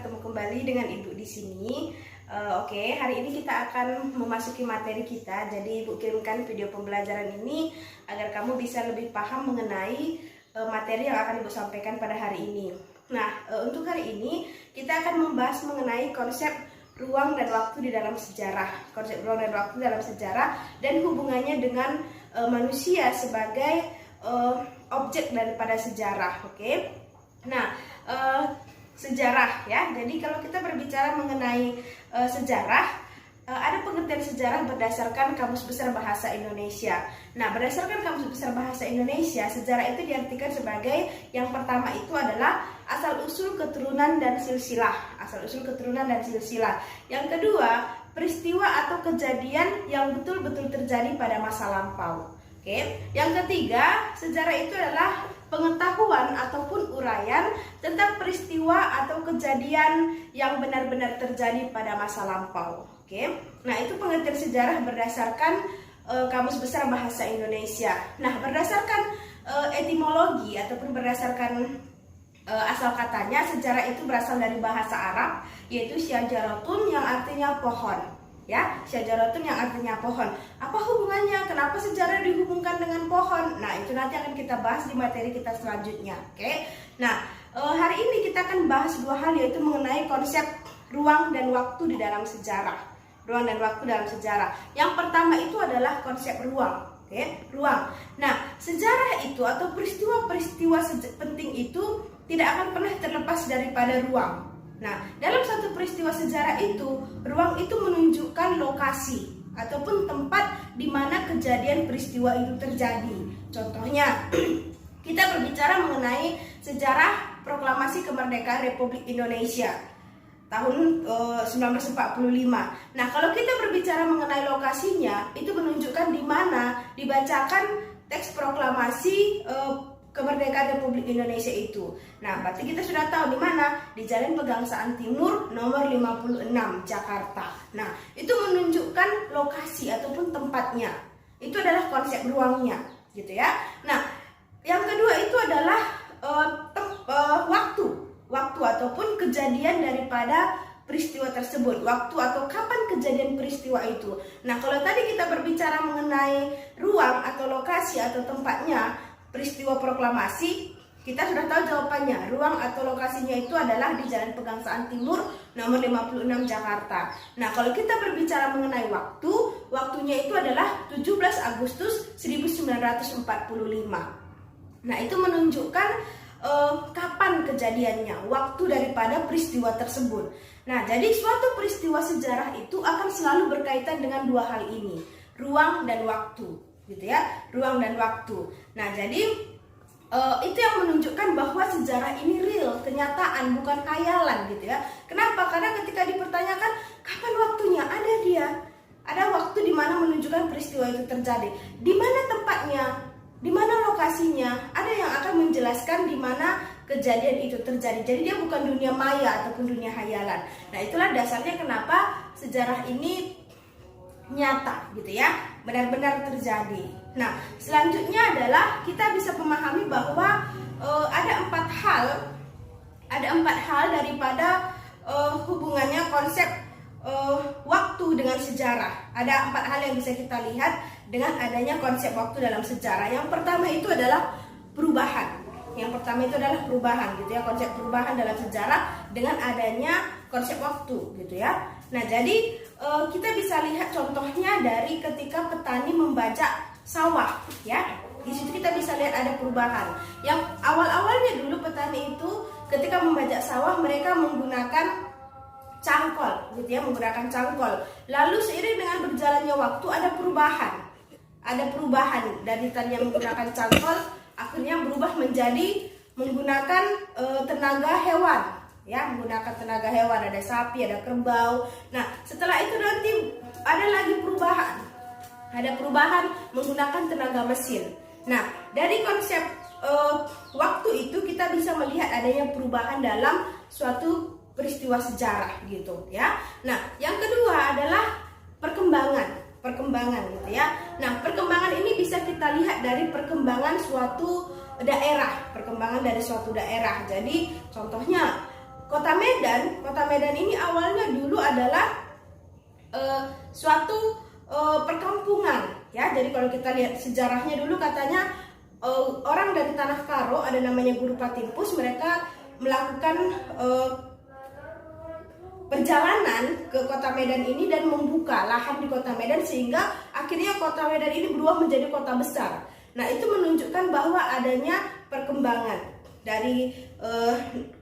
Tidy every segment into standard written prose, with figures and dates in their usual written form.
bertemu kembali dengan Ibu di sini. Oke, hari ini kita akan memasuki materi kita. Jadi Ibu kirimkan video pembelajaran ini agar kamu bisa lebih paham mengenai materi yang akan Ibu sampaikan pada hari ini. Nah, untuk hari ini kita akan membahas mengenai konsep ruang dan waktu di dalam sejarah. Konsep ruang dan waktu dalam sejarah dan hubungannya dengan manusia sebagai objek daripada sejarah. Oke. Nah, sejarah ya. Jadi kalau kita berbicara mengenai sejarah, ada pengertian sejarah berdasarkan Kamus Besar Bahasa Indonesia. Nah, berdasarkan Kamus Besar Bahasa Indonesia, sejarah itu diartikan sebagai yang pertama itu adalah asal-usul keturunan dan silsilah. Asal-usul keturunan dan silsilah. Yang kedua, peristiwa atau kejadian yang betul-betul terjadi pada masa lampau. Oke. Yang ketiga, sejarah itu adalah pengetahuan ataupun uraian tentang peristiwa atau kejadian yang benar-benar terjadi pada masa lampau. Oke. Nah, itu pengertian sejarah berdasarkan Kamus Besar Bahasa Indonesia. Nah, berdasarkan etimologi ataupun berdasarkan asal katanya, sejarah itu berasal dari bahasa Arab, yaitu syajaratun yang artinya pohon. Ya, syajaratun yang artinya pohon. Apa hubungannya? Kenapa sejarah dihubungkan dengan pohon? Nah, itu nanti akan kita bahas di materi kita selanjutnya. Oke. Nah, hari ini kita akan bahas dua hal, yaitu mengenai konsep ruang dan waktu di dalam sejarah. Ruang dan waktu dalam sejarah. Yang pertama itu adalah konsep ruang. Oke, ruang. Nah, sejarah itu atau peristiwa-peristiwa penting itu tidak akan pernah terlepas daripada ruang. Nah, dalam satu peristiwa sejarah itu, ruang itu menunjukkan lokasi ataupun tempat di mana kejadian peristiwa itu terjadi. Contohnya, kita berbicara mengenai sejarah proklamasi kemerdekaan Republik Indonesia tahun 1945. Nah, kalau kita berbicara mengenai lokasinya, itu menunjukkan di mana dibacakan teks proklamasi kemerdekaan Republik Indonesia itu. Nah, berarti kita sudah tahu di mana, di Jalan Pegangsaan Timur nomor 56 Jakarta. Nah, itu menunjukkan lokasi ataupun tempatnya. Itu adalah konsep ruangnya, gitu ya. Nah, yang kedua itu adalah waktu ataupun kejadian daripada peristiwa tersebut. Waktu atau kapan kejadian peristiwa itu. Nah, kalau tadi kita berbicara mengenai ruang atau lokasi atau tempatnya peristiwa proklamasi, kita sudah tahu jawabannya. Ruang atau lokasinya itu adalah di Jalan Pegangsaan Timur nomor 56 Jakarta. Nah, kalau kita berbicara mengenai waktu, waktunya itu adalah 17 Agustus 1945. Nah, itu menunjukkan kapan kejadiannya, waktu daripada peristiwa tersebut. Nah, jadi suatu peristiwa sejarah itu akan selalu berkaitan dengan dua hal ini, ruang dan waktu, gitu ya, ruang dan waktu. Nah, jadi itu yang menunjukkan bahwa sejarah ini real, kenyataan, bukan khayalan, gitu ya. Kenapa? Karena ketika dipertanyakan kapan waktunya, ada dia, ada waktu di mana menunjukkan peristiwa itu terjadi, di mana tempatnya, di mana lokasinya, ada yang akan menjelaskan di mana kejadian itu terjadi. Jadi dia bukan dunia maya ataupun dunia hayalan. Nah, itulah dasarnya kenapa sejarah ini nyata, gitu ya, benar-benar terjadi. Nah, selanjutnya adalah kita bisa memahami bahwa ada empat hal daripada hubungannya konsep waktu dengan sejarah. Ada 4 hal yang bisa kita lihat dengan adanya konsep waktu dalam sejarah. Yang pertama itu adalah perubahan. Gitu ya, konsep perubahan dalam sejarah dengan adanya konsep waktu, gitu ya. Nah, jadi kita bisa lihat contohnya dari ketika petani membajak sawah, ya. Di situ kita bisa lihat ada perubahan. Yang awal-awalnya dulu petani itu ketika membajak sawah mereka menggunakan cangkol, gitu ya, menggunakan cangkol. Lalu seiring dengan berjalannya waktu ada perubahan dari tadi yang menggunakan cangkol akhirnya berubah menjadi menggunakan tenaga hewan, ya, menggunakan tenaga hewan, ada sapi, ada kerbau. Nah, setelah itu nanti ada lagi perubahan menggunakan tenaga mesin. Nah, dari konsep waktu itu kita bisa melihat adanya perubahan dalam suatu peristiwa sejarah, gitu ya. Nah, yang kedua adalah perkembangan, gitu ya. Nah, perkembangan ini bisa kita lihat dari perkembangan suatu daerah. Jadi contohnya Kota Medan ini awalnya dulu adalah suatu perkampungan ya. Jadi kalau kita lihat sejarahnya dulu katanya orang dari Tanah Karo, ada namanya Guru Patimpus, mereka melakukan perjalanan ke Kota Medan ini dan membuka lahan di Kota Medan, sehingga akhirnya Kota Medan ini berubah menjadi kota besar. Nah, itu menunjukkan bahwa adanya perkembangan dari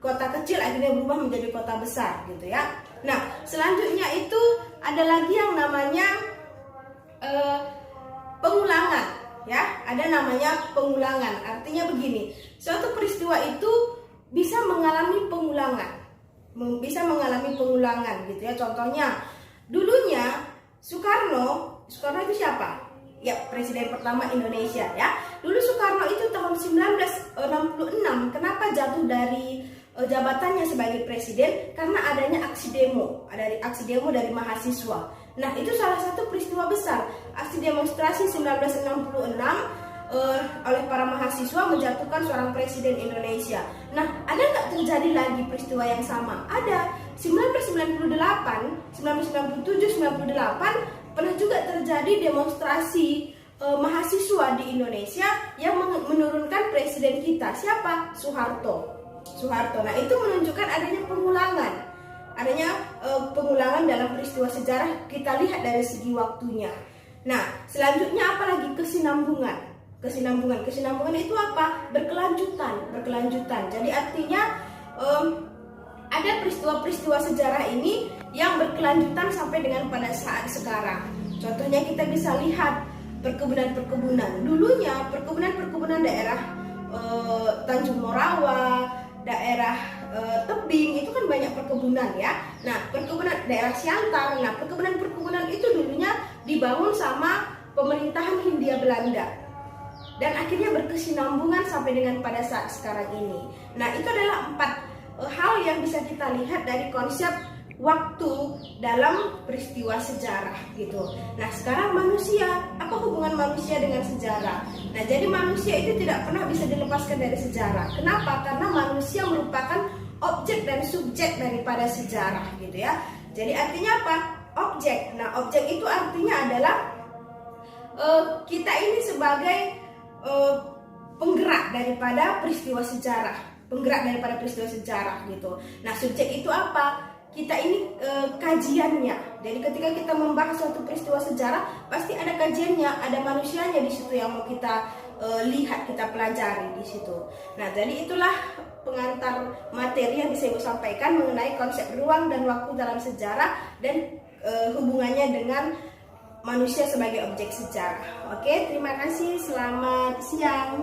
kota kecil akhirnya berubah menjadi kota besar gitu ya. Nah, selanjutnya itu ada lagi yang namanya pengulangan ya. Ada namanya pengulangan. Artinya begini, suatu peristiwa itu bisa mengalami pengulangan. Gitu ya. Contohnya dulunya Soekarno itu siapa? Ya, presiden pertama Indonesia ya. Dulu Soekarno itu tahun 1966 kenapa jatuh dari jabatannya sebagai presiden? Karena adanya aksi demo dari mahasiswa. Nah, itu salah satu peristiwa besar. Aksi demonstrasi 1966 oleh para mahasiswa menjatuhkan seorang presiden Indonesia. Nah, ada nggak terjadi lagi peristiwa yang sama? Ada. 1998, 1997, 98 pernah juga terjadi demonstrasi mahasiswa di Indonesia yang menurunkan presiden kita. Siapa? Soeharto. Nah, itu menunjukkan adanya pengulangan dalam peristiwa sejarah. Kita lihat dari segi waktunya. Nah, selanjutnya apa lagi? Kesinambungan itu apa? Berkelanjutan. Jadi artinya ada peristiwa-peristiwa sejarah ini yang berkelanjutan sampai dengan pada saat sekarang. Contohnya kita bisa lihat perkebunan. Dulunya perkebunan daerah Tanjung Morawa, daerah Tebing, itu kan banyak perkebunan ya. Nah, perkebunan daerah Siantar. Nah, perkebunan itu dulunya dibangun sama pemerintahan Hindia Belanda. Dan akhirnya berkesinambungan sampai dengan pada saat sekarang ini. Nah, itu adalah 4 hal yang bisa kita lihat dari konsep waktu dalam peristiwa sejarah gitu. Nah, sekarang manusia, apa hubungan manusia dengan sejarah? Nah, jadi manusia itu tidak pernah bisa dilepaskan dari sejarah. Kenapa? Karena manusia merupakan objek dan subjek daripada sejarah gitu ya. Jadi artinya apa? Objek. Nah, objek itu artinya adalah kita ini sebagai penggerak daripada peristiwa sejarah. Gitu. Nah, subjek itu apa? Kita ini kajiannya. Jadi ketika kita membahas suatu peristiwa sejarah, pasti ada kajiannya, ada manusianya di situ yang mau kita lihat, kita pelajari di situ. Nah, jadi itulah pengantar materi yang bisa Ibu sampaikan mengenai konsep ruang dan waktu dalam sejarah dan hubungannya dengan manusia sebagai objek sejarah. Oke, terima kasih. Selamat siang.